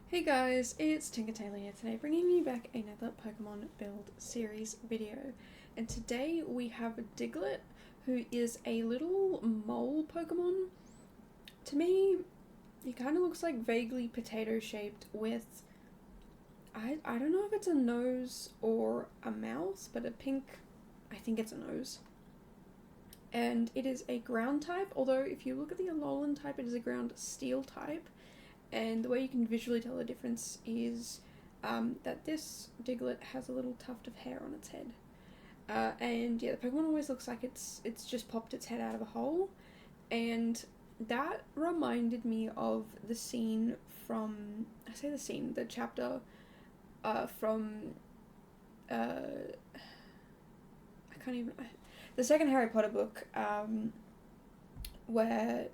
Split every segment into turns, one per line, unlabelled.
Hey guys, it's Tinker Taylor here today, bringing you back another Pokemon build series video. And today we have Diglett, who is a little mole Pokemon. To me, he kind of looks like vaguely potato shaped with, I don't know if it's a nose or a mouth, but a pink, I think it's a nose. And it is a ground type, although if you look at the Alolan type, it is a ground steel type. And the way you can visually tell the difference is that this Diglett has a little tuft of hair on its head. And yeah, the Pokemon always looks like it's just popped its head out of a hole. And that reminded me of the scene from, the chapter from, I can't even, the second Harry Potter book, where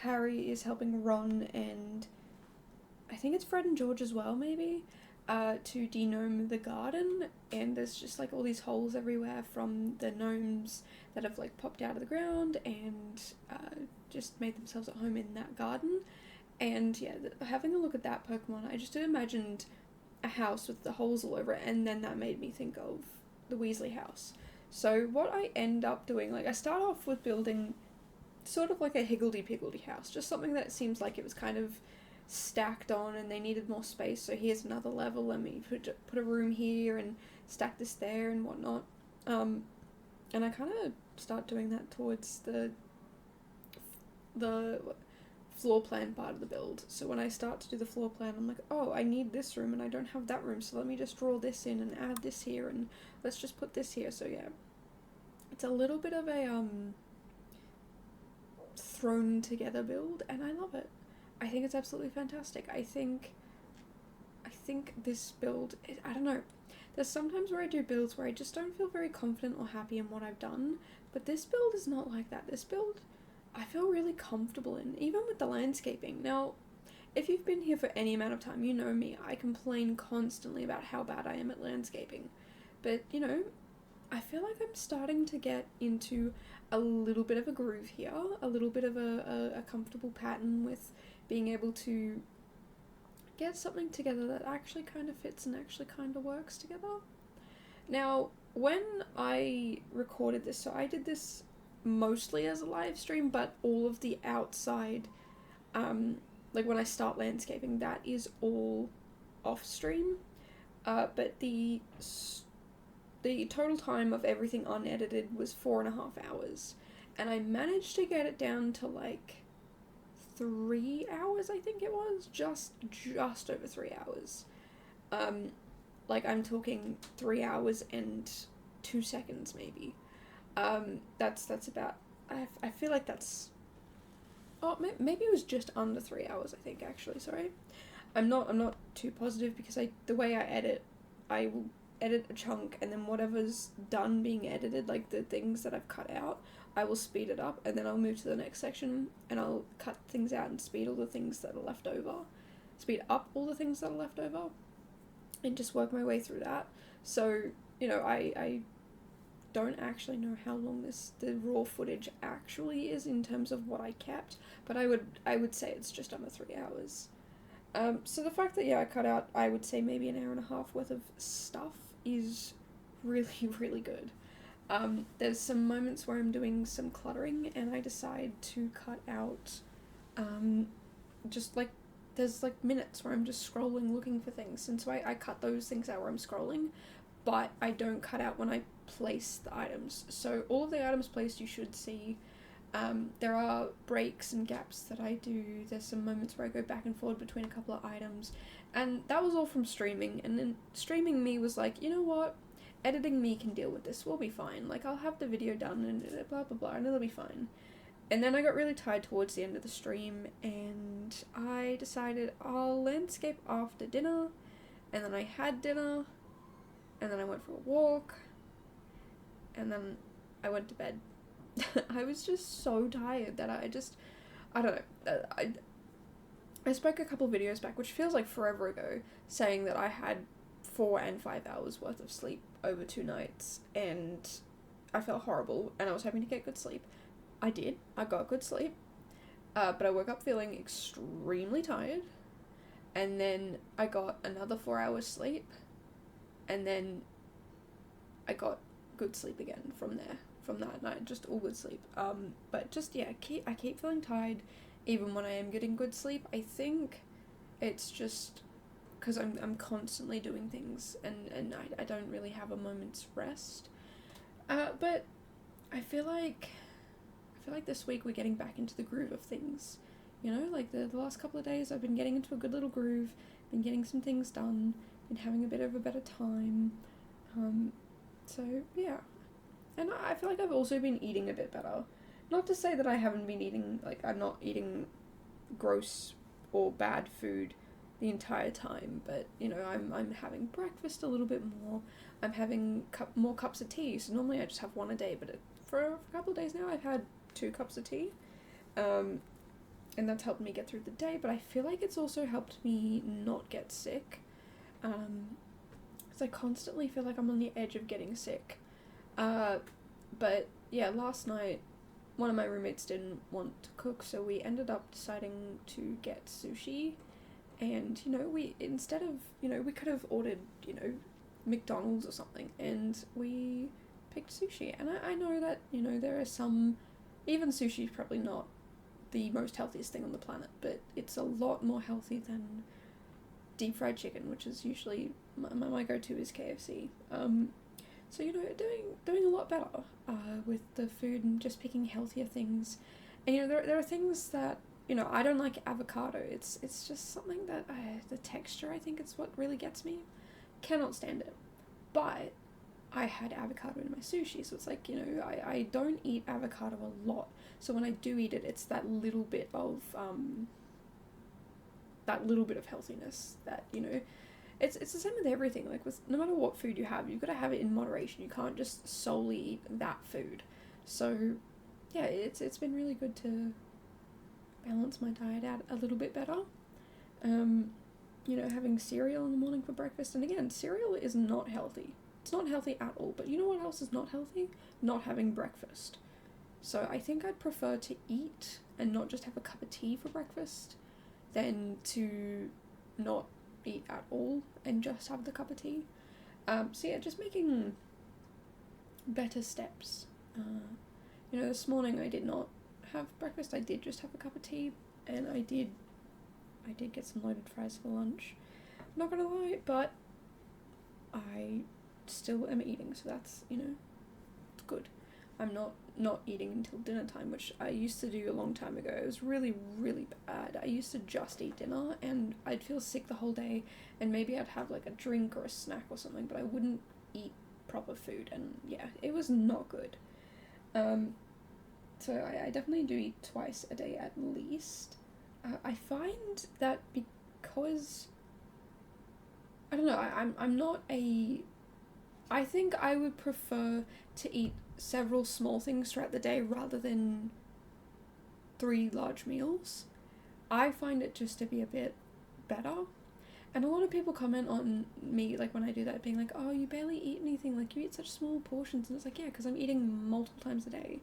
Harry is helping Ron and I think it's Fred and George as well, maybe, to denome the garden, and there's just like all these holes everywhere from the gnomes that have like popped out of the ground and just made themselves at home in that garden. And yeah, having a look at that Pokemon, I just imagined a house with the holes all over it, and then that made me think of the Weasley house. So what I end up doing, like I start off with building sort of like a higgledy-piggledy house, just something that seems like it was kind of stacked on and they needed more space, so here's another level, let me put a room here and stack this there and whatnot. And I kind of start doing that towards the floor plan part of the build. So when I start to do the floor plan, I'm like, oh, I need this room and I don't have that room, so let me just draw this in and add this here and let's just put this here. So yeah, it's a little bit of a thrown together build, and I love it. I think it's absolutely fantastic. I think this build, I don't know, there's sometimes where I do builds where I just don't feel very confident or happy in what I've done, but this build is not like that. This build I feel really comfortable in, even with the landscaping. Now, if you've been here for any amount of time, you know me, I complain constantly about how bad I am at landscaping, but you know, I feel like I'm starting to get into a little bit of a groove here, a little bit of a comfortable pattern with being able to get something together that actually kind of fits and actually kind of works together. Now, when I recorded this, so I did this mostly as a live stream, but all of the outside, like when I start landscaping, that is all off stream. But the total time of everything unedited was 4.5 hours, and I managed to get it down to like 3 hours, I think it was, just over 3 hours. Like I'm talking 3 hours and 2 seconds maybe. That's about, I feel like that's, oh, maybe it was just under 3 hours, I think, actually, sorry. I'm not too positive because the way I edit, I will edit a chunk and then whatever's done being edited, like the things that I've cut out, I will speed it up and then I'll move to the next section and I'll cut things out and speed all the things that are left over. Speed up all the things that are left over and just work my way through that. So, you know, I don't actually know how long the raw footage actually is in terms of what I kept, but I would say it's just under 3 hours. So the fact that, yeah, I cut out, I would say maybe an hour and a half worth of stuff is really, really good. There's some moments where I'm doing some cluttering and I decide to cut out, just like, there's like minutes where I'm just scrolling looking for things, and so I cut those things out where I'm scrolling, but I don't cut out when I place the items. So all of the items placed you should see. There are breaks and gaps that I do. There's some moments where I go back and forward between a couple of items, and that was all from streaming. And then streaming me was like, you know what, editing me can deal with this, we'll be fine, like I'll have the video done and blah blah blah and it'll be fine. And then I got really tired towards the end of the stream and I decided I'll landscape after dinner, and then I had dinner, and then I went for a walk, and then I went to bed. I was just so tired that I don't know, I spoke a couple videos back, which feels like forever ago, saying that I had 4 and 5 hours worth of sleep over 2 nights, and I felt horrible, and I was hoping to get good sleep. I did. I got good sleep, but I woke up feeling extremely tired, and then I got another 4 hours sleep, and then I got good sleep again from that night, just all good sleep. But just, yeah, I keep feeling tired even when I am getting good sleep. I think it's just because I'm constantly doing things, and I don't really have a moment's rest. But I feel like this week we're getting back into the groove of things. You know, like the last couple of days I've been getting into a good little groove, been getting some things done, been having a bit of a better time. So, yeah. And I feel like I've also been eating a bit better. Not to say that I haven't been eating, like, I'm not eating gross or bad food the entire time, but, you know, I'm having breakfast a little bit more. I'm having more cups of tea. So normally I just have one a day, but for a couple of days now I've had 2 cups of tea. And that's helped me get through the day, but I feel like it's also helped me not get sick. Because I constantly feel like I'm on the edge of getting sick. But yeah, last night one of my roommates didn't want to cook, so we ended up deciding to get sushi. And, you know, instead of, you know, we could have ordered, you know, McDonald's or something, and we picked sushi. And I know that, you know, there are some, even sushi is probably not the most healthiest thing on the planet, but it's a lot more healthy than deep fried chicken, which is usually my go-to is KFC. So, you know, doing a lot better with the food and just picking healthier things. And, you know, there are things that, you know, I don't like avocado. It's just something that the texture, I think, is what really gets me. Cannot stand it. But I had avocado in my sushi, so it's like, you know, I don't eat avocado a lot. So when I do eat it, it's that little bit of healthiness that, you know, it's the same with everything. Like, with no matter what food you have, you've got to have it in moderation. You can't just solely eat that food. So yeah, it's been really good to balance my diet out a little bit better. You know, having cereal in the morning for breakfast, and again, cereal is not healthy. It's not healthy at all. But you know what else is not healthy? Not having breakfast. So I think I'd prefer to eat and not just have a cup of tea for breakfast than to not eat at all and just have the cup of tea. So yeah, just making better steps. You know, this morning I did not have breakfast. I did just have a cup of tea, and I did get some loaded fries for lunch. I'm not gonna lie, but I still am eating, so that's, you know, it's good. I'm not eating until dinner time, which I used to do a long time ago. It was really, really bad. I used to just eat dinner, and I'd feel sick the whole day, and maybe I'd have like a drink or a snack or something, but I wouldn't eat proper food, and yeah, it was not good. So I definitely do eat twice a day at least. I find that because, I don't know, I'm not I think I would prefer to eat several small things throughout the day rather than 3 large meals. I find it just to be a bit better. And a lot of people comment on me, like, when I do that, being like, oh, you barely eat anything, like, you eat such small portions. And it's like, yeah, because I'm eating multiple times a day.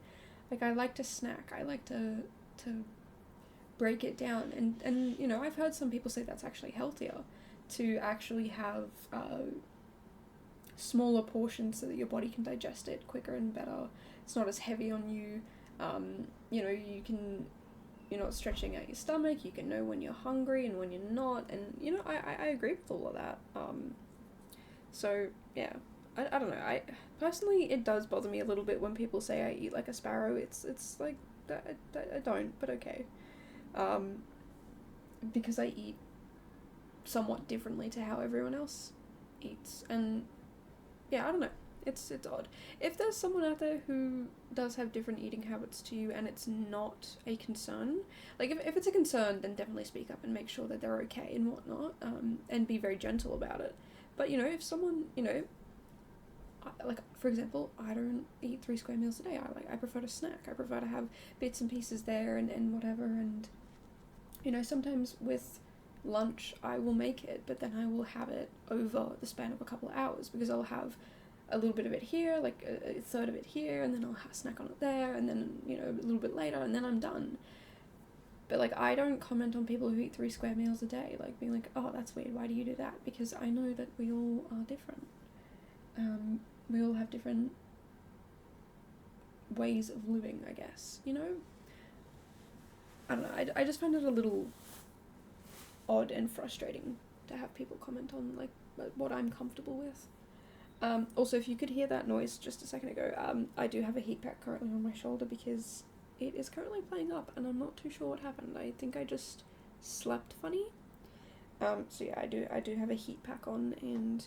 Like, I like to snack. I like to break it down. And you know, I've heard some people say that's actually healthier, to actually have smaller portions so that your body can digest it quicker and better. It's not as heavy on you. You know, you're not stretching out your stomach. You can know when you're hungry and when you're not. And, you know, I agree with all of that. So, yeah. I don't know. I personally, it does bother me a little bit when people say I eat like a sparrow. It's like, I don't, but okay. Because I eat somewhat differently to how everyone else eats. And yeah, I don't know. It's odd. If there's someone out there who does have different eating habits to you and it's not a concern, like if it's a concern, then definitely speak up and make sure that they're okay and whatnot, and be very gentle about it. But, you know, if someone, you know, like, for example, I don't eat 3 square meals a day. I prefer to snack. I prefer to have bits and pieces there and whatever. And, you know, sometimes with lunch I will make it, but then I will have it over the span of a couple of hours, because I'll have a little bit of it here, like a third of it here, and then I'll snack on it there, and then, you know, a little bit later, and then I'm done. But, like, I don't comment on people who eat 3 square meals a day, like, being like, oh, that's weird, why do you do that? Because I know that we all are different. We all have different ways of living, I guess, you know? I don't know, I just find it a little odd and frustrating to have people comment on, like, what I'm comfortable with. Also, if you could hear that noise just a second ago, I do have a heat pack currently on my shoulder because it is currently playing up and I'm not too sure what happened. I think I just slept funny. So yeah, I do have a heat pack on, and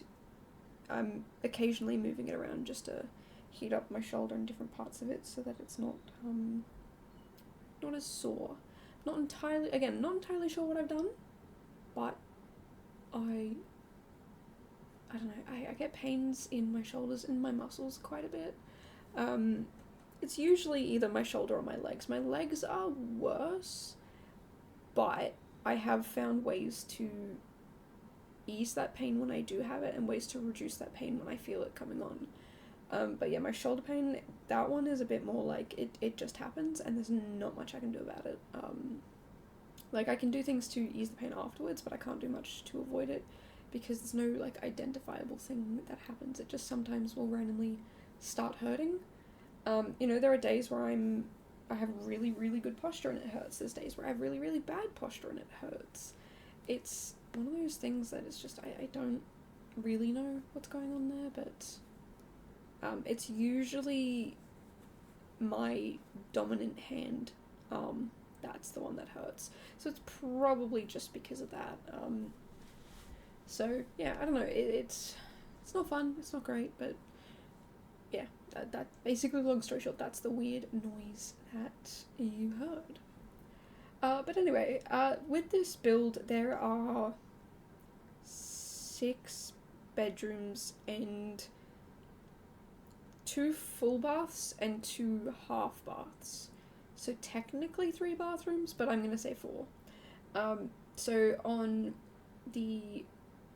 I'm occasionally moving it around just to heat up my shoulder and different parts of it so that it's not as sore. Not entirely sure what I've done, but I don't know, I get pains in my shoulders and my muscles quite a bit. It's usually either my shoulder or my legs. My legs are worse, but I have found ways to ease that pain when I do have it and ways to reduce that pain when I feel it coming on. But yeah, my shoulder pain, that one is a bit more like it just happens and there's not much I can do about it. Like, I can do things to ease the pain afterwards, but I can't do much to avoid it because there's no, like, identifiable thing that happens. It just sometimes will randomly start hurting. You know, there are days where I have really, really good posture and it hurts. There's days where I have really, really bad posture and it hurts. It's one of those things that it's just, I don't really know what's going on there, but it's usually my dominant hand, that's the one that hurts. So it's probably just because of that. So yeah, I don't know, it's not fun, it's not great, but yeah, that basically, long story short, that's the weird noise that you heard. But anyway, with this build, there are 6 bedrooms and 2 full baths and 2 half baths. So technically 3 bathrooms, but I'm going to say 4. So on the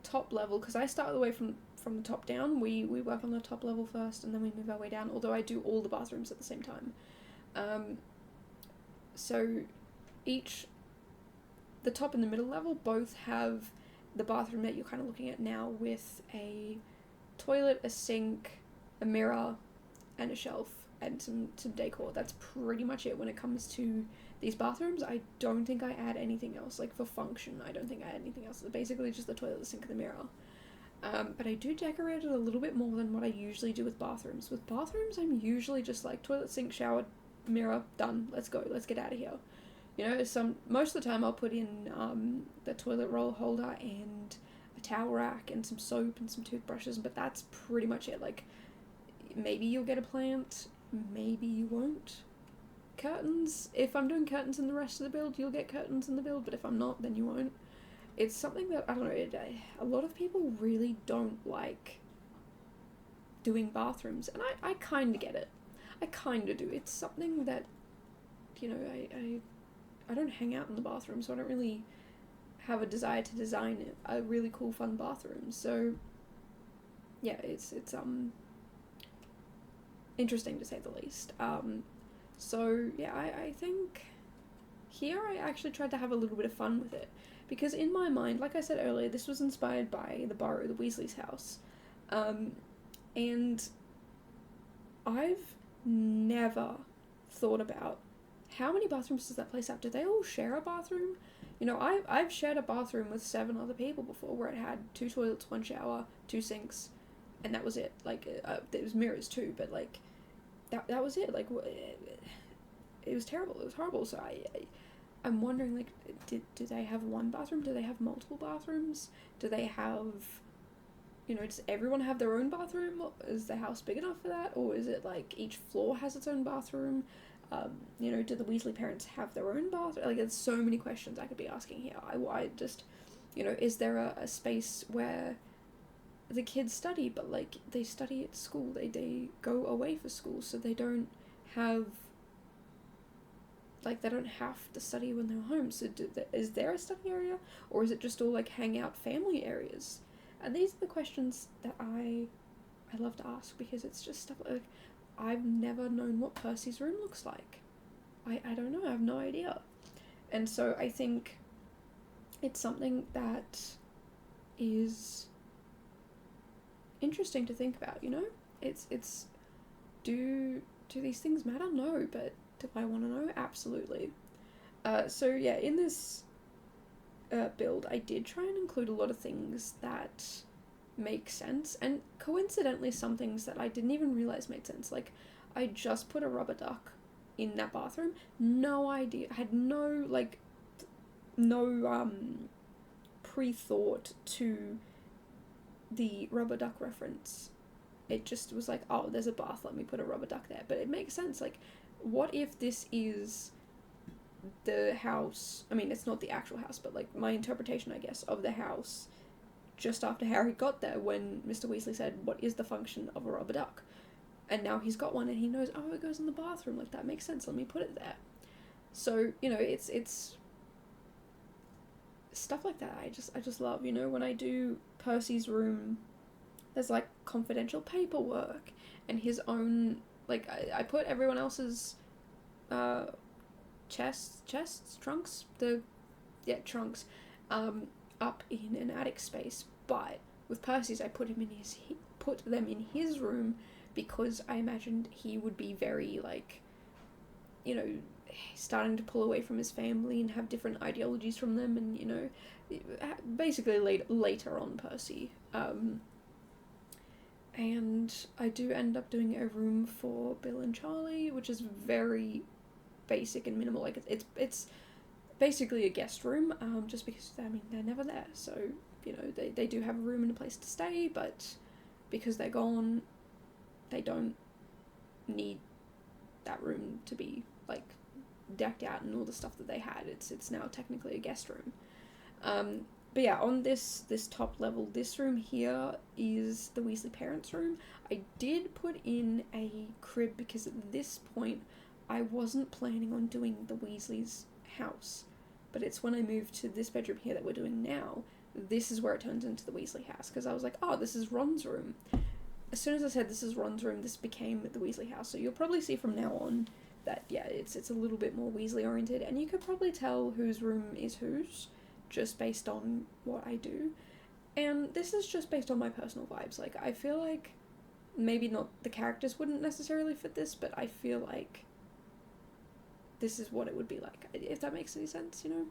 top level, because I start all the way from the top down, we work on the top level first and then we move our way down, although I do all the bathrooms at the same time. So the top and the middle level both have the bathroom that you're kind of looking at now with a toilet, a sink, a mirror, and a shelf, and some decor. That's pretty much it when it comes to these bathrooms. I don't think I add anything else. Like, for function, I don't think I add anything else. It's basically just the toilet, the sink, and the mirror. But I do decorate it a little bit more than what I usually do with bathrooms. With bathrooms, I'm usually just like, toilet, sink, shower, mirror, done. Let's go. Let's get out of here. You know, most of the time I'll put in the toilet roll holder and a towel rack and some soap and some toothbrushes, but that's pretty much it. Like, maybe you'll get a plant, maybe you won't. Curtains, if I'm doing curtains in the rest of the build, you'll get curtains in the build, but if I'm not, then you won't. It's something that, I don't know, a lot of people really don't like doing bathrooms, and I kind of get it. I kind of do. It's something that, you know, I don't hang out in the bathroom, so I don't really have a desire to design a really cool, fun bathroom. So, yeah, it's interesting to say the least. So, yeah, I think here I actually tried to have a little bit of fun with it. Because in my mind, like I said earlier, this was inspired by the Burrow, the Weasley's house. And I've never thought about how many bathrooms does that place have? Do they all share a bathroom? You know, I've shared a bathroom with 7 other people before where it had 2 toilets, 1 shower, 2 sinks, and that was it. Like, there was mirrors too, but like, that was it. Like, it was terrible. It was horrible. So I'm wondering, like, do they have 1 bathroom? Do they have multiple bathrooms? Do they have, you know, does everyone have their own bathroom? Is the house big enough for that? Or is it like each floor has its own bathroom? You know, do the Weasley parents have their own bathroom? Like, there's so many questions I could be asking here. I just, you know, is there a space where the kids study, but like, they study at school, they go away for school, so they don't have, like, they don't have to study when they're home. So is there a study area, or is it just all like hangout family areas? And these are the questions that I love to ask, because it's just stuff like, I've never known what Percy's room looks like. I don't know, I have no idea. And so I think it's something that is interesting to think about, you know? It's do these things matter? No, but do I want to know? Absolutely. So yeah, in this build, I did try and include a lot of things that make sense, and coincidentally some things that I didn't even realize made sense. Like, I just put a rubber duck in that bathroom. No idea. I had no pre-thought to the rubber duck reference. It just was like, oh, there's a bath, let me put a rubber duck there. But it makes sense. Like, what if this is the house? I mean, it's not the actual house, but like my interpretation, I guess, of the house just after Harry got there, when Mr. Weasley said, what is the function of a rubber duck? And now he's got one and he knows, oh, it goes in the bathroom. Like, that makes sense. Let me put it there. So, you know, it's stuff like that I just love. You know, when I do Percy's room, there's like confidential paperwork and his own, like, I put everyone else's trunks up in an attic space, but with Percy's I put them in his room because I imagined he would be very, like, you know, starting to pull away from his family and have different ideologies from them, and, you know, basically later on Percy. And I do end up doing a room for Bill and Charlie, which is very basic and minimal. Like, it's basically a guest room, just because, I mean, they're never there, so, you know, they do have a room and a place to stay, but because they're gone, they don't need that room to be, like, decked out and all the stuff that they had. It's now technically a guest room. But yeah, on this top level, this room here is the Weasley parents' room. I did put in a crib because at this point I wasn't planning on doing the Weasleys' house, but it's when I moved to this bedroom here that we're doing now, this is where it turns into the Weasley house, because I was like, oh, this is Ron's room. As soon as I said this is Ron's room, this became the Weasley house, so you'll probably see from now on that, yeah, it's a little bit more Weasley oriented, and you could probably tell whose room is whose, just based on what I do. And this is just based on my personal vibes. Like, I feel like maybe not the characters wouldn't necessarily fit this, but I feel like this is what it would be like, if that makes any sense, you know?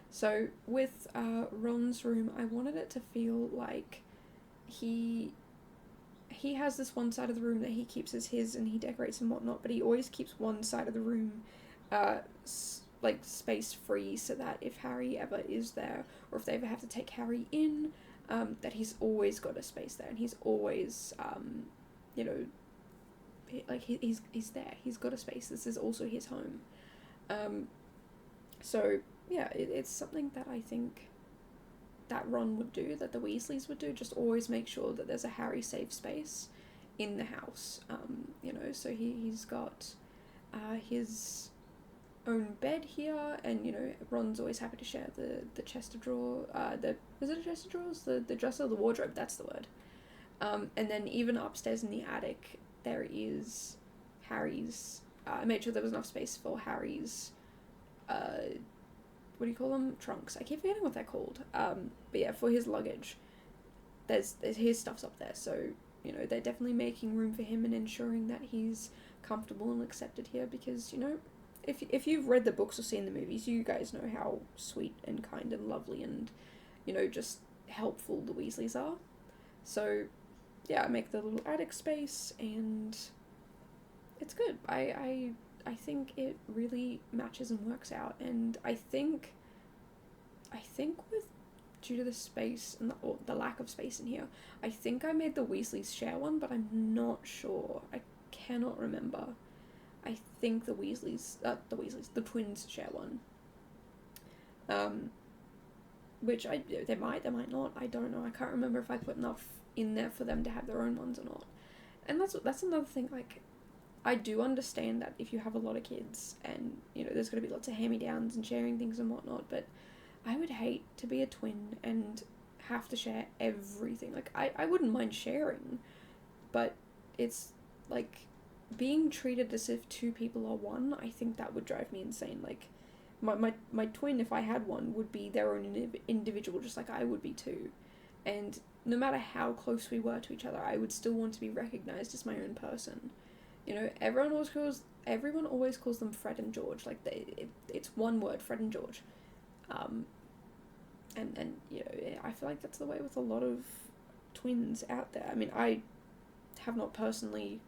So with Ron's room, I wanted it to feel like he has this one side of the room that he keeps as his and he decorates and whatnot, but he always keeps one side of the room like space free, so that if Harry ever is there, or if they ever have to take Harry in, that he's always got a space there, and he's always you know, like he's there, he's got a space, this is also his home. So yeah, it's something that I think that Ron would do, that the Weasleys would do, just always make sure that there's a Harry safe space in the house. You know, so he's got his own bed here, and, you know, Ron's always happy to share the chest of drawer, is it a chest of drawers? The dresser, the wardrobe, that's the word. And then even upstairs in the attic, there is Harry's, I made sure there was enough space for Harry's, what do you call them? Trunks. I keep forgetting what they're called. But yeah, for his luggage, there's his stuff's up there, so, you know, they're definitely making room for him and ensuring that he's comfortable and accepted here, because, you know, if you've read the books or seen the movies, you guys know how sweet and kind and lovely and, you know, just helpful the Weasleys are. So yeah, I make the little attic space, and it's good. I think it really matches and works out, and I think with, due to the space and the lack of space in here, I think I made the Weasleys share one, but I'm not sure. I cannot remember. I think the twins share one. Which they might not. I don't know. I can't remember if I put enough in there for them to have their own ones or not. And that's another thing. Like, I do understand that if you have a lot of kids and, you know, there's going to be lots of hand-me-downs and sharing things and whatnot, but I would hate to be a twin and have to share everything. Like, I wouldn't mind sharing, but it's, like, being treated as if two people are one, I think that would drive me insane. Like, my twin, if I had one, would be their own individual, just like I would be too. And no matter how close we were to each other, I would still want to be recognized as my own person. You know, everyone always calls them Fred and George. Like, it's one word, Fred and George. And you know, I feel like that's the way with a lot of twins out there. I mean, I have not personally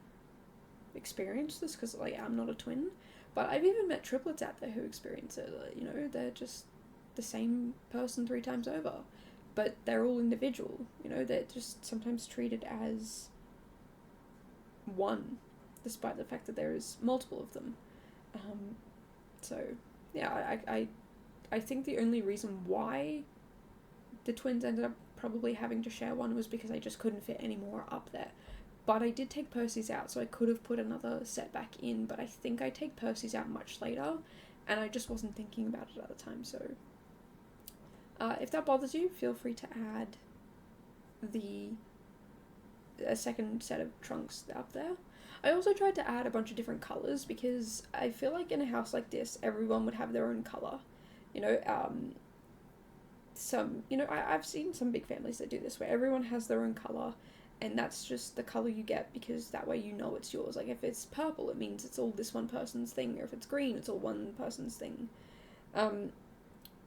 experienced this because, like, I'm not a twin, but I've even met triplets out there who experience it. You know, they're just the same person 3 times over, but they're all individual. You know, they're just sometimes treated as one, despite the fact that there is multiple of them. So yeah, I think the only reason why the twins ended up probably having to share one was because I just couldn't fit any more up there. But I did take Percy's out, so I could have put another set back in, but I think I take Percy's out much later, and I just wasn't thinking about it at the time, so if that bothers you, feel free to add a second set of trunks up there. I also tried to add a bunch of different colours, because I feel like in a house like this, everyone would have their own colour. You know, I've seen some big families that do this, where everyone has their own colour, and that's just the colour you get, because that way you know it's yours. Like, if it's purple, it means it's all this one person's thing, or if it's green, it's all one person's thing.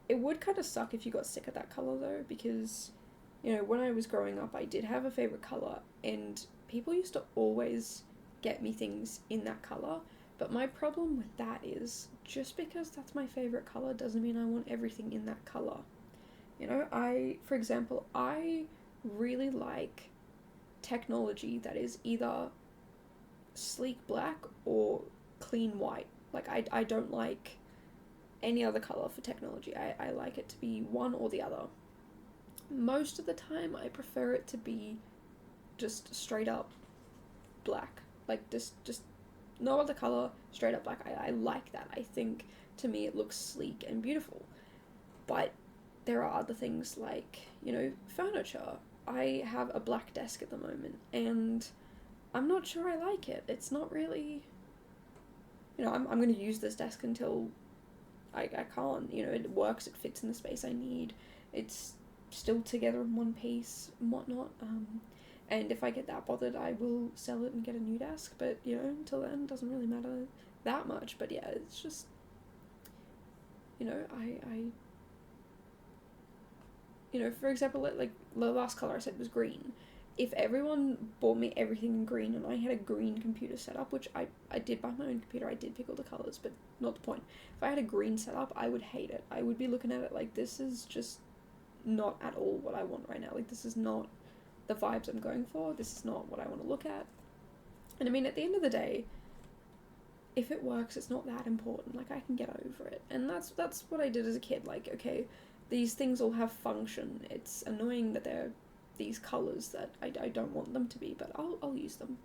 It would kind of suck if you got sick of that colour, though, because, you know, when I was growing up, I did have a favourite colour, and people used to always get me things in that colour, but my problem with that is, just because that's my favourite colour doesn't mean I want everything in that colour. You know, for example, I really like technology that is either sleek black or clean white. Like, I don't like any other colour for technology. I like it to be one or the other. Most of the time, I prefer it to be just straight up black. Like, just no other colour, straight up black. I like that. I think, to me, it looks sleek and beautiful. But there are other things like, you know, furniture. I have a black desk at the moment, and I'm not sure I like it. It's not really, you know, I'm going to use this desk until I can't. You know, it works, it fits in the space I need, it's still together in one piece and whatnot. And if I get that bothered, I will sell it and get a new desk, but, you know, until then, it doesn't really matter that much. But yeah, it's just, you know, you know, for example, like, the last colour I said was green. If everyone bought me everything in green and I had a green computer setup, which I did buy my own computer, I did pick all the colours, but not the point. If I had a green setup, I would hate it. I would be looking at it like, this is just not at all what I want right now. Like, this is not the vibes I'm going for. This is not what I want to look at. And I mean, at the end of the day, if it works, it's not that important. Like, I can get over it. And that's what I did as a kid. Like, okay, these things all have function. It's annoying that they're these colours that I don't want them to be, but I'll use them.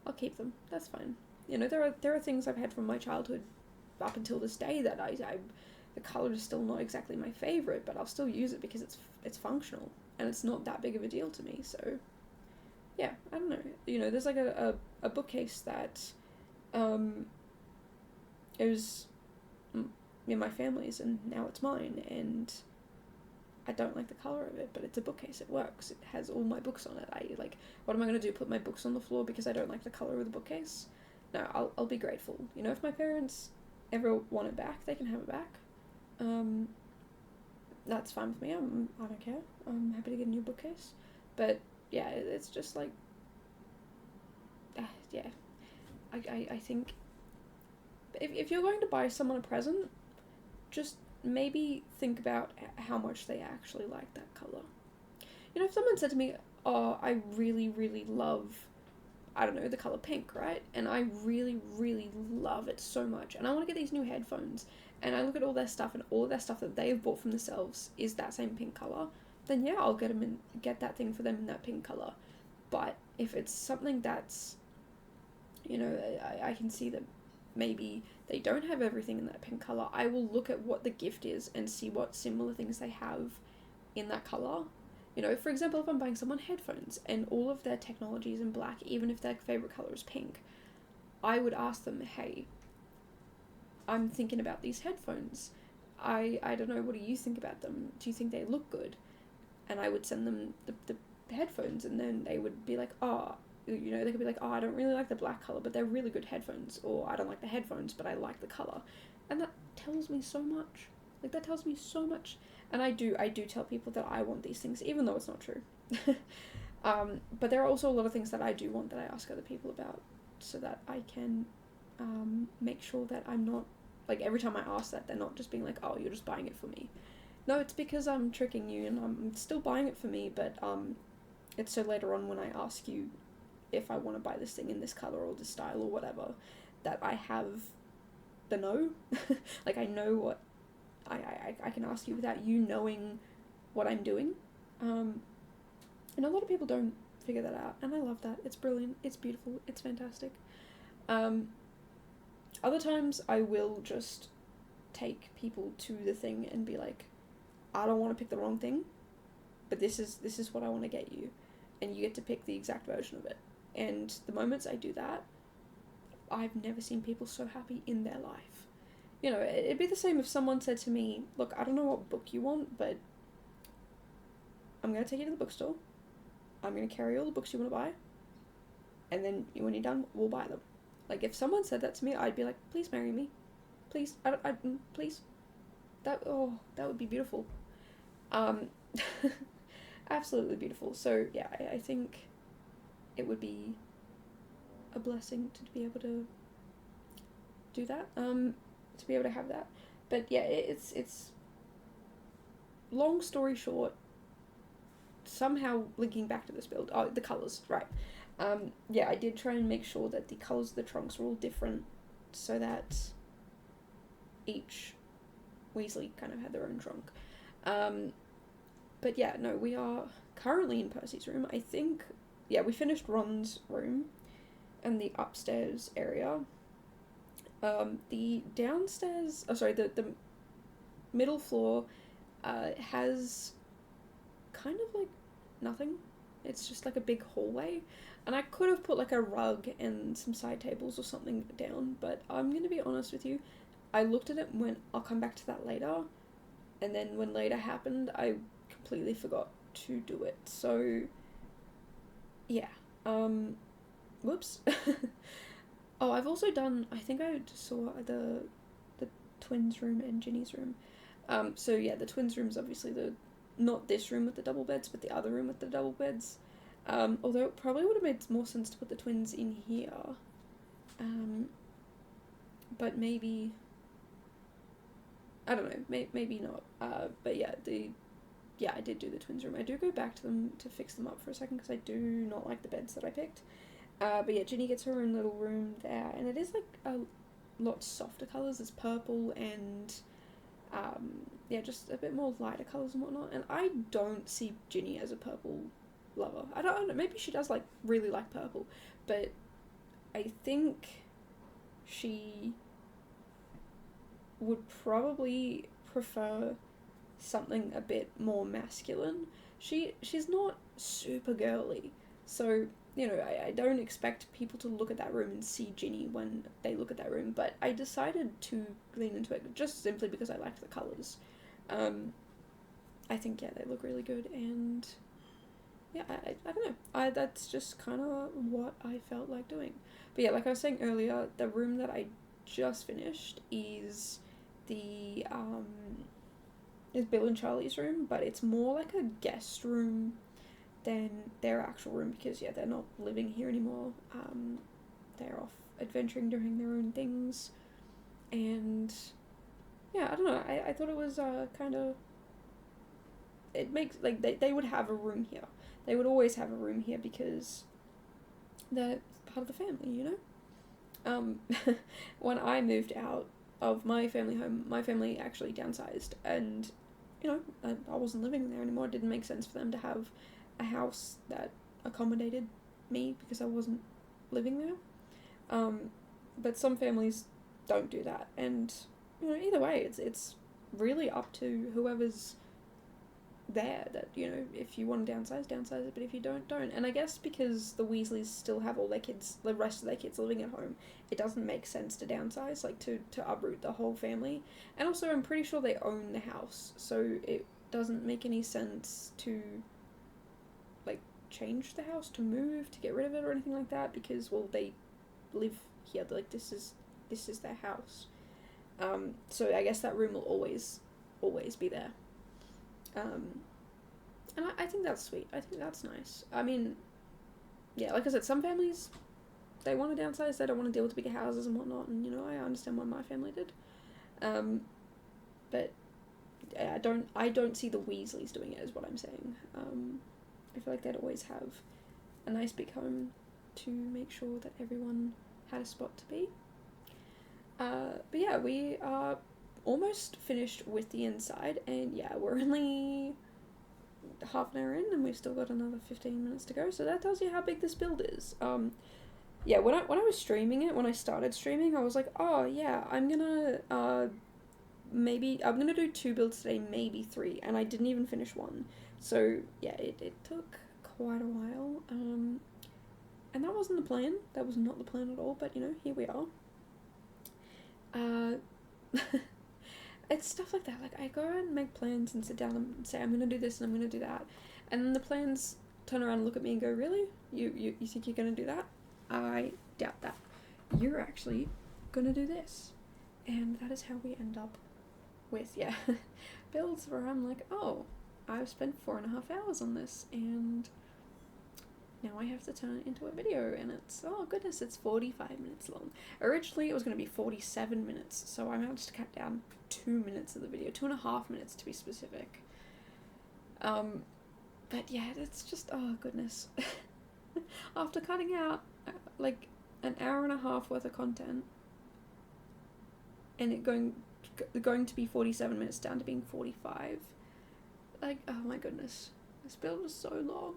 I'll keep them. That's fine. You know, there are things I've had from my childhood up until this day that the colour is still not exactly my favourite, but I'll still use it because it's functional, and it's not that big of a deal to me. So yeah, I don't know. You know, there's like a bookcase that it was my family's, and now it's mine, and I don't like the colour of it, but it's a bookcase. It works. It has all my books on it. What am I going to do, put my books on the floor because I don't like the colour of the bookcase? No, I'll be grateful. You know, if my parents ever want it back, they can have it back. That's fine with me. I don't care. I'm happy to get a new bookcase. But yeah, it's just like, yeah. I think if you're going to buy someone a present, just maybe think about how much they actually like that colour. You know, if someone said to me, oh, I really, really love, I don't know, the colour pink, right? And I really, really love it so much, and I want to get these new headphones, and I look at all their stuff, and all their stuff that they've bought from themselves is that same pink colour, then yeah, I'll get that thing for them in that pink colour. But if it's something that's, you know, I can see that maybe they don't have everything in that pink colour, I will look at what the gift is and see what similar things they have in that colour. You know, for example, if I'm buying someone headphones and all of their technology is in black, even if their favourite colour is pink, I would ask them, hey, I'm thinking about these headphones. I don't know, what do you think about them? Do you think they look good? And I would send them the headphones, and then they would be like, oh, you know, they could be like, oh, I don't really like the black colour, but they're really good headphones, or I don't like the headphones, but I like the colour. And that tells me so much. Like, that tells me so much. And I do tell people that I want these things, even though it's not true. But there are also a lot of things that I do want that I ask other people about, so that I can make sure that I'm not, like, every time I ask that, they're not just being like, oh, you're just buying it for me. No, it's because I'm tricking you, and I'm still buying it for me, but it's so later on when I ask you if I want to buy this thing in this colour or this style or whatever, that I have the no. Like, I know what I can ask you without you knowing what I'm doing. And a lot of people don't figure that out, and I love that. It's brilliant, it's beautiful, it's fantastic. Other times I will just take people to the thing and be like, I don't want to pick the wrong thing, but this is what I want to get you, and you get to pick the exact version of it. And the moments I do that, I've never seen people so happy in their life. You know, it'd be the same if someone said to me, look, I don't know what book you want, but I'm going to take you to the bookstore, I'm going to carry all the books you want to buy, and then when you're done, we'll buy them. Like, if someone said that to me, I'd be like, please marry me. Please. Please. That would be beautiful. Absolutely beautiful. So, yeah, I think it would be a blessing to be able to do that, to be able to have that. But, yeah, it's long story short, somehow linking back to this build, the colours, right. Yeah, I did try and make sure that the colours of the trunks were all different, so that each Weasley kind of had their own trunk. But yeah, no, we are currently in Percy's room. I think, yeah, we finished Ron's room and the upstairs area. The downstairs, the middle floor has kind of like nothing. It's just like a big hallway, and I could have put like a rug and some side tables or something down, but I'm gonna be honest with you, I looked at it and went, I'll come back to that later, and then when later happened, I completely forgot to do it. So yeah, whoops. Oh, I've also done, I think I saw the twins room and Ginny's room. So yeah, the twins room's obviously not this room with the double beds, but the other room with the double beds. Although it probably would have made more sense to put the twins in here. But maybe, I don't know, maybe not. But yeah, I did do the twins room. I do go back to them to fix them up for a second, because I do not like the beds that I picked. But yeah, Ginny gets her own little room there, and it is like a lot softer colours. It's purple and yeah, just a bit more lighter colours and whatnot. And I don't see Ginny as a purple lover. I don't know, maybe she does really like purple, but I think she would probably prefer something a bit more masculine. She's not super girly, so you know, I don't expect people to look at that room and see Ginny when they look at that room, but I decided to lean into it just simply because I liked the colours. I think, yeah, they look really good, and yeah, I don't know, that's just kind of what I felt like doing. But yeah, like I was saying earlier, the room that I just finished is is Bill and Charlie's room, but it's more like a guest room than their actual room, because yeah, they're not living here anymore. They're off adventuring, doing their own things, and yeah, I don't know, I thought it was kind of, it makes, like, they would have a room here. They would always have a room here because they're part of the family, you know? When I moved out of my family home, my family actually downsized, and you know, I wasn't living there anymore. It didn't make sense for them to have a house that accommodated me because I wasn't living there. But some families don't do that, and you know, either way, it's really up to whoever's there, that, you know, if you want to downsize it, but if you don't. And I guess because the Weasleys still have all their kids, the rest of their kids living at home, it doesn't make sense to downsize, like to uproot the whole family. And also I'm pretty sure they own the house, so it doesn't make any sense to like change the house, to move, to get rid of it or anything like that, because, well, they live here, like this is their house. So I guess that room will always be there. And I think that's sweet. I think that's nice. I mean, yeah, like I said, some families, they want to downsize, they don't want to deal with bigger houses and whatnot, and, you know, I understand why my family did. But I don't see the Weasleys doing it, is what I'm saying. I feel like they'd always have a nice big home to make sure that everyone had a spot to be. But yeah, we are almost finished with the inside, and yeah, we're only half an hour in, and we've still got another 15 minutes to go, so that tells you how big this build is. Yeah, when I was streaming it, when I started streaming, I was like, oh yeah, I'm gonna do 2 builds today, maybe 3, and I didn't even finish one. So yeah, it took quite a while, and that wasn't the plan. That was not the plan at all, but, you know, here we are. It's stuff like that, like I go and make plans and sit down and say I'm gonna do this and I'm gonna do that, and then the plans turn around and look at me and go, really? You think you're gonna do that? I doubt that. You're actually gonna do this. And that is how we end up with, yeah, builds where I'm like, oh, I've spent 4.5 hours on this, and now I have to turn it into a video, and it's, oh goodness, it's 45 minutes long. Originally it was going to be 47 minutes, so I managed to cut down 2 minutes of the video, 2.5 minutes to be specific. But yeah, it's just, oh goodness. After cutting out like an hour and a half worth of content, and it going to be 47 minutes down to being 45, like, oh my goodness, this build was so long.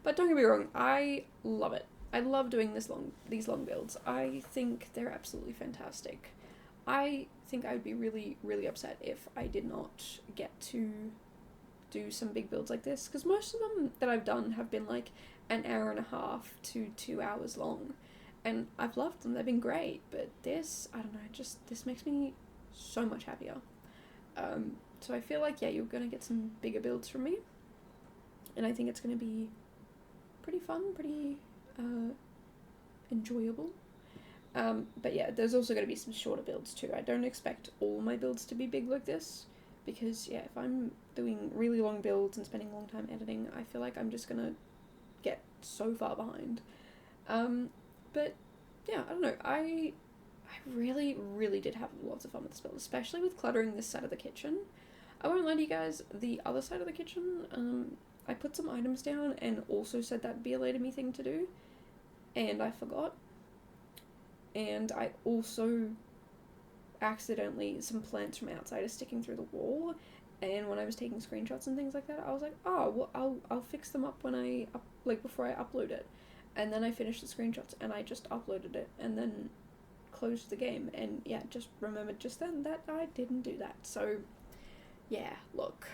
But don't get me wrong, I love it. I love doing these long builds. I think they're absolutely fantastic. I think I would be really, really upset if I did not get to do some big builds like this, because most of them that I've done have been like an hour and a half to 2 hours long, and I've loved them. They've been great, but this, I don't know, just this makes me so much happier. So I feel like, yeah, you're gonna get some bigger builds from me, and I think it's gonna be pretty fun, pretty enjoyable. But yeah, there's also going to be some shorter builds too. I don't expect all my builds to be big like this, because yeah, if I'm doing really long builds and spending a long time editing, I feel like I'm just going to get so far behind. But yeah, I don't know, I really, really did have lots of fun with this build, especially with cluttering this side of the kitchen. I won't lie to you guys, the other side of the kitchen, I put some items down and also said that'd be a later me thing to do, and I forgot. And I also accidentally, some plants from outside are sticking through the wall, and when I was taking screenshots and things like that, I was like, oh, well, I'll fix them up when before I upload it. And then I finished the screenshots and I just uploaded it and then closed the game, and yeah, just remembered just then that I didn't do that. So yeah, look,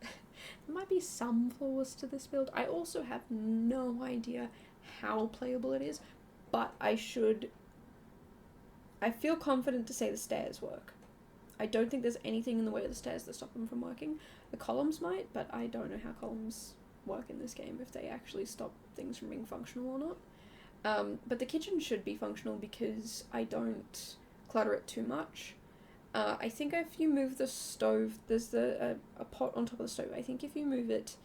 there might be some flaws to this build. I also have no idea how playable it is, but I feel confident to say the stairs work. I don't think there's anything in the way of the stairs that stop them from working. The columns might, but I don't know how columns work in this game, if they actually stop things from being functional or not. But the kitchen should be functional because I don't clutter it too much. I think if you move the stove, there's a pot on top of the stove. I think if you move it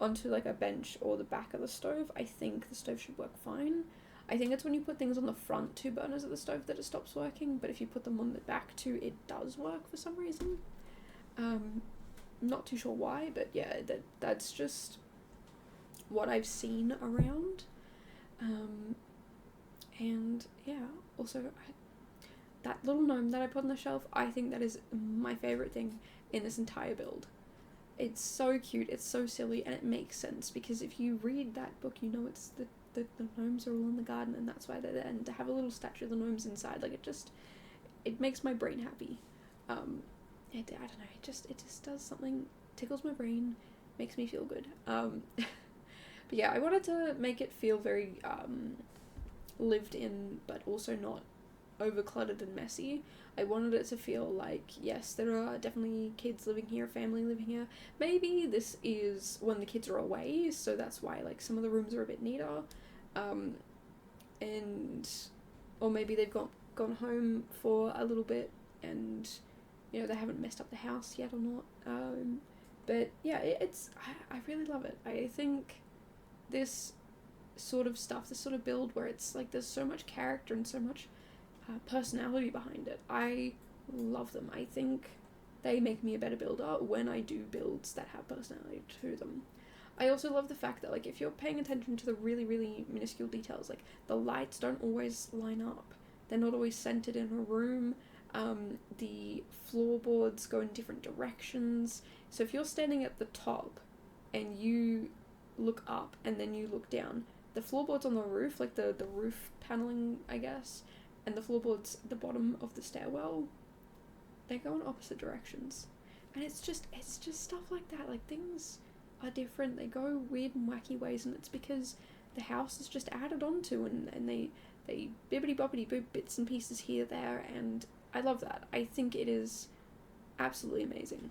onto like a bench or the back of the stove, I think the stove should work fine. I think it's when you put things on the front 2 burners of the stove that it stops working, but if you put them on the back 2, it does work for some reason. Not too sure why, but yeah, that's just what I've seen around. And yeah, also that little gnome that I put on the shelf, I think that is my favourite thing in this entire build. It's so cute, it's so silly, and it makes sense, because if you read that book, you know it's the gnomes are all in the garden, and that's why they're there, and to have a little statue of the gnomes inside, like, it makes my brain happy. I don't know, it just does something, tickles my brain, makes me feel good. But yeah, I wanted to make it feel very lived in, but also not over cluttered and messy. I wanted it to feel like, yes, there are definitely kids living here, family living here. Maybe this is when the kids are away, so that's why like some of the rooms are a bit neater. And or maybe they've gone home for a little bit and, you know, they haven't messed up the house yet or not. But yeah, I really love it. I think this sort of stuff, this sort of build where it's like there's so much character and so much personality behind it, I love them. I think they make me a better builder when I do builds that have personality to them. I also love the fact that, like, if you're paying attention to the really, really minuscule details, like, the lights don't always line up. They're not always centered in a room. The floorboards go in different directions. So if you're standing at the top and you look up and then you look down, the floorboards on the roof, like the roof paneling, I guess, and the floorboards at the bottom of the stairwell, they go in opposite directions. And it's just stuff like that. Like, things are different, they go weird and wacky ways, and it's because the house is just added onto, and they bibbity boppity boop bits and pieces here, there, and I love that. I think it is absolutely amazing.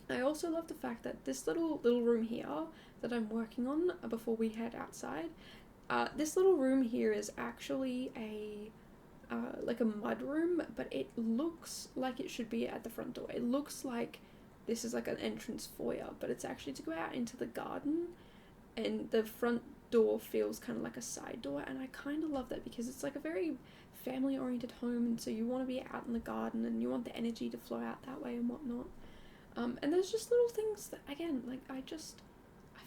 I also love the fact that this little room here that I'm working on before we head outside, this little room here is actually like a mud room, but it looks like it should be at the front door. It looks like this is like an entrance foyer, but it's actually to go out into the garden, and the front door feels kind of like a side door, and I kind of love that because it's like a very family-oriented home, and so you want to be out in the garden, and you want the energy to flow out that way and whatnot. And there's just little things that, again, like, I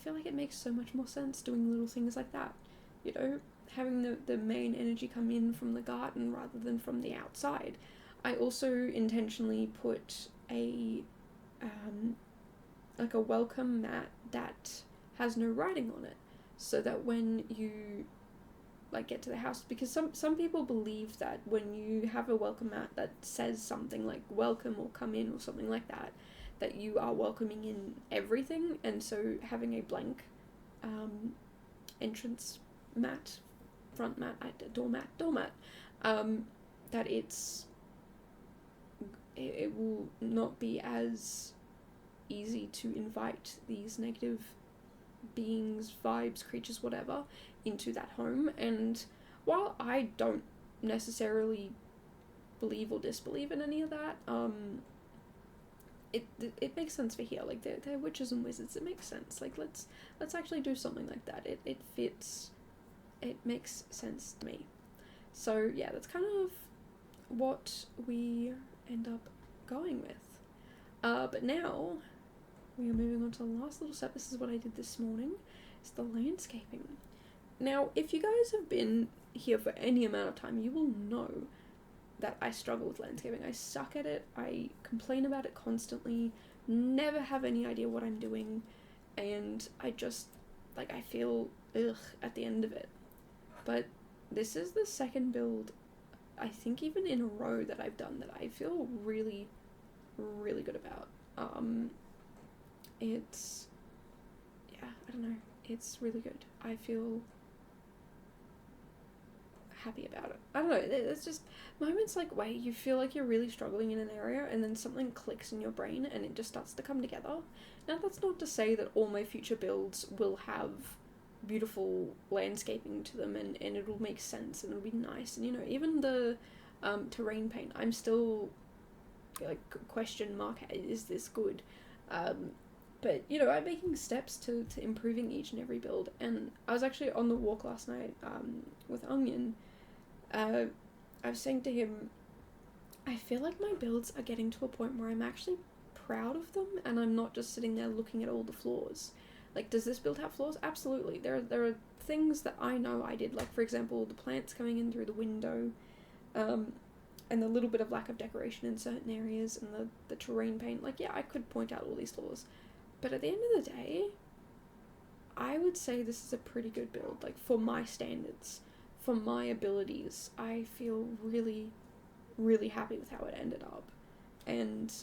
feel like it makes so much more sense doing little things like that, you know, having the main energy come in from the garden rather than from the outside. I also intentionally put like a welcome mat that has no writing on it, so that when you like get to the house, because some people believe that when you have a welcome mat that says something like welcome or come in or something like that, that you are welcoming in everything, and so having a blank entrance mat, front mat, doormat, that it will not be as easy to invite these negative beings, vibes, creatures, whatever, into that home. And while I don't necessarily believe or disbelieve in any of that, it makes sense for here. Like, they're witches and wizards. It makes sense. Like, let's actually do something like that. It fits. It makes sense to me. So yeah, that's kind of what we end up going with. But now we are moving on to the last little step. This is what I did this morning. It's the landscaping. Now, if you guys have been here for any amount of time, you will know that I struggle with landscaping. I suck at it. I complain about it constantly, never have any idea what I'm doing, and I just, like, I feel ugh at the end of it. But this is the second build, I think even in a row, that I've done that I feel really, really good about. It's, yeah, I don't know, it's really good. I feel happy about it. I don't know, it's just moments like where you feel like you're really struggling in an area and then something clicks in your brain and it just starts to come together. Now, that's not to say that all my future builds will have beautiful landscaping to them and it'll make sense and it'll be nice, and, you know, even the terrain paint, I'm still like question mark, is this good? But, you know, I'm making steps to improving each and every build. And I was actually on the walk last night with Onion. I was saying to him, I feel like my builds are getting to a point where I'm actually proud of them, and I'm not just sitting there looking at all the flaws. Like, does this build have flaws? Absolutely. There are things that I know I did, like, for example, the plants coming in through the window, and the little bit of lack of decoration in certain areas, and the terrain paint. Like, yeah, I could point out all these flaws. But at the end of the day, I would say this is a pretty good build. Like, for my standards, for my abilities, I feel really, really happy with how it ended up. And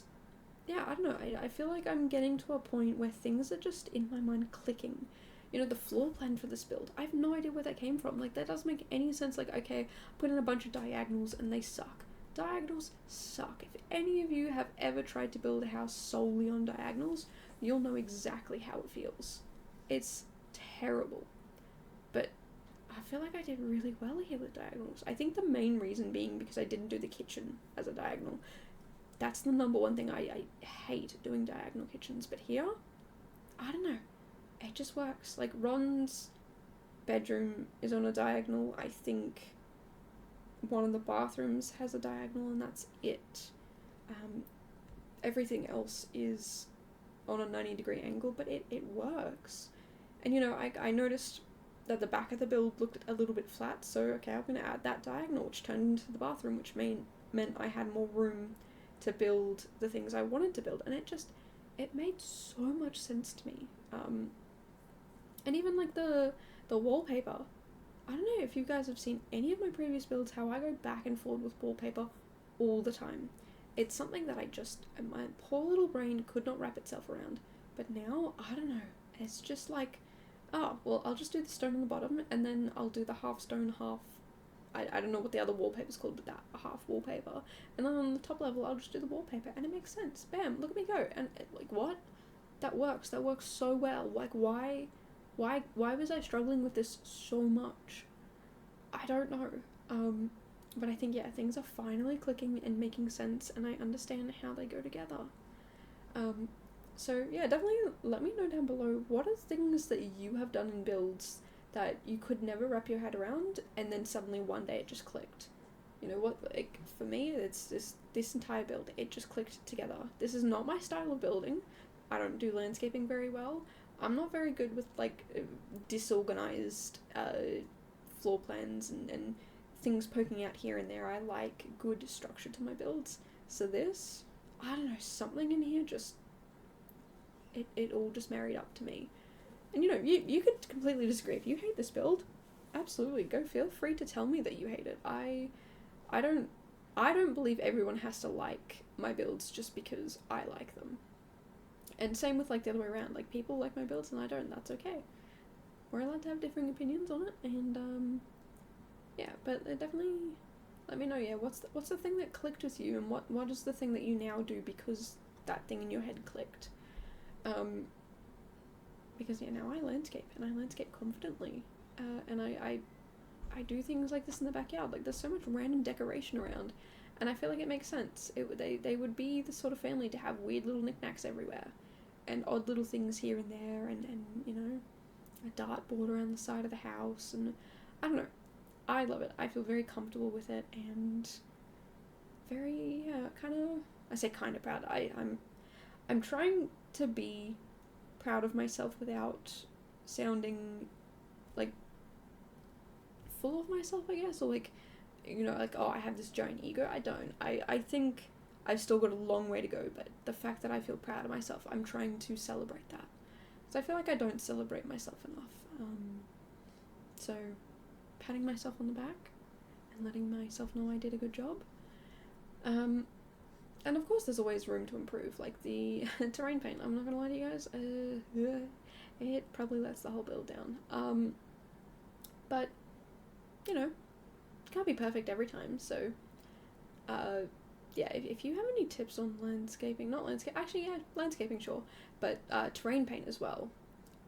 yeah, I don't know, I feel like I'm getting to a point where things are just in my mind clicking. You know, the floor plan for this build, I have no idea where that came from. Like, that doesn't make any sense. Like, okay, put in a bunch of diagonals and they suck. Diagonals suck. If any of you have ever tried to build a house solely on diagonals, you'll know exactly how it feels. It's terrible. But I feel like I did really well here with diagonals. I think the main reason being because I didn't do the kitchen as a diagonal. That's the number one thing I hate, doing diagonal kitchens. But here, I don't know. It just works. Like, Ron's bedroom is on a diagonal. I think one of the bathrooms has a diagonal, and that's it. Everything else is on a 90-degree angle, but it works. And, you know, I noticed that the back of the build looked a little bit flat, so, okay, I'm going to add that diagonal, which turned into the bathroom, which meant I had more room to build the things I wanted to build, and it made so much sense to me. And even, like, the wallpaper, I don't know if you guys have seen any of my previous builds, how I go back and forth with wallpaper all the time. It's something that my poor little brain could not wrap itself around. But now, I don't know, it's just like, oh, well, I'll just do the stone on the bottom, and then I'll do the half stone, half, I don't know what the other wallpaper's called, but that half wallpaper. And then on the top level, I'll just do the wallpaper, and it makes sense. Bam, look at me go. And, like, what? That works so well. Like, why was I struggling with this so much? I don't know. But I think, yeah, things are finally clicking and making sense, and I understand how they go together. So, yeah, definitely let me know down below, what are things that you have done in builds that you could never wrap your head around, and then suddenly one day it just clicked? You know what, like, for me, it's this entire build, it just clicked together. This is not my style of building. I don't do landscaping very well. I'm not very good with, like, disorganized floor plans and things poking out here and there. I like good structure to my builds. So this, I don't know, something in here just, it all just married up to me. And, you know, you could completely disagree. If you hate this build, absolutely, go feel free to tell me that you hate it. I don't believe everyone has to like my builds just because I like them. And same with, like, the other way around. Like, people like my builds and I don't. That's okay. We're allowed to have differing opinions on it. And, yeah, but definitely let me know, yeah, what's the thing that clicked with you, and what is the thing that you now do because that thing in your head clicked? Because, yeah, now I landscape, and I landscape confidently. And I do things like this in the backyard. Like, there's so much random decoration around, and I feel like it makes sense. They would be the sort of family to have weird little knickknacks everywhere, and odd little things here and there, and you know, a dartboard around the side of the house, and I don't know. I love it. I feel very comfortable with it, and very, I say kind of proud. I'm trying to be proud of myself without sounding, like, full of myself, I guess, or, like, you know, like, oh, I have this giant ego. I don't. I think I've still got a long way to go, but the fact that I feel proud of myself, I'm trying to celebrate that. So I feel like I don't celebrate myself enough. So patting myself on the back and letting myself know I did a good job. And of course there's always room to improve, like the terrain paint. I'm not gonna lie to you guys, it probably lets the whole build down. But, you know, can't be perfect every time, so, yeah, if you have any tips on landscaping, landscaping, sure, but, terrain paint as well,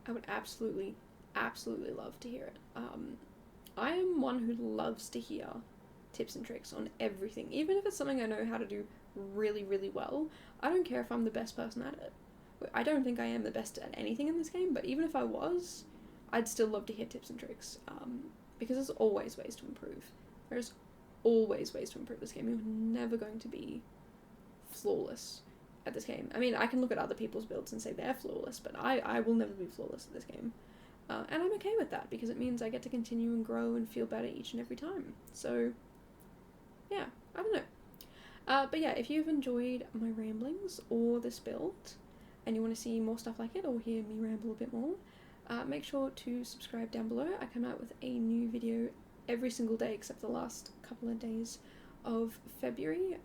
I would absolutely love to hear it. I am one who loves to hear tips and tricks on everything, even if it's something I know how to do really, really well. I don't care if I'm the best person at it. I don't think I am the best at anything in this game, but even if I was, I'd still love to hear tips and tricks, because there's always ways to improve. There's always ways to improve this game. You're never going to be flawless at this game. I mean, I can look at other people's builds and say they're flawless, but I will never be flawless at this game. And I'm okay with that, because it means I get to continue and grow and feel better each and every time. So, yeah, I don't know. But yeah, if you've enjoyed my ramblings or this build, and you want to see more stuff like it, or hear me ramble a bit more, make sure to subscribe down below. I come out with a new video every single day except the last couple of days of February.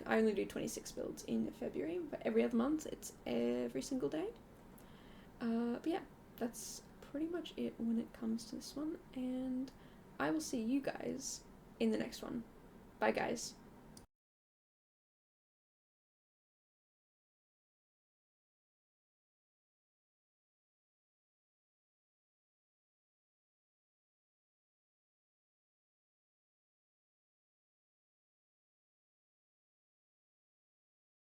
I only do 26 builds in February, but every other month it's every single day. But yeah, that's pretty much it when it comes to this one, and I will see you guys in the next one. Bye guys.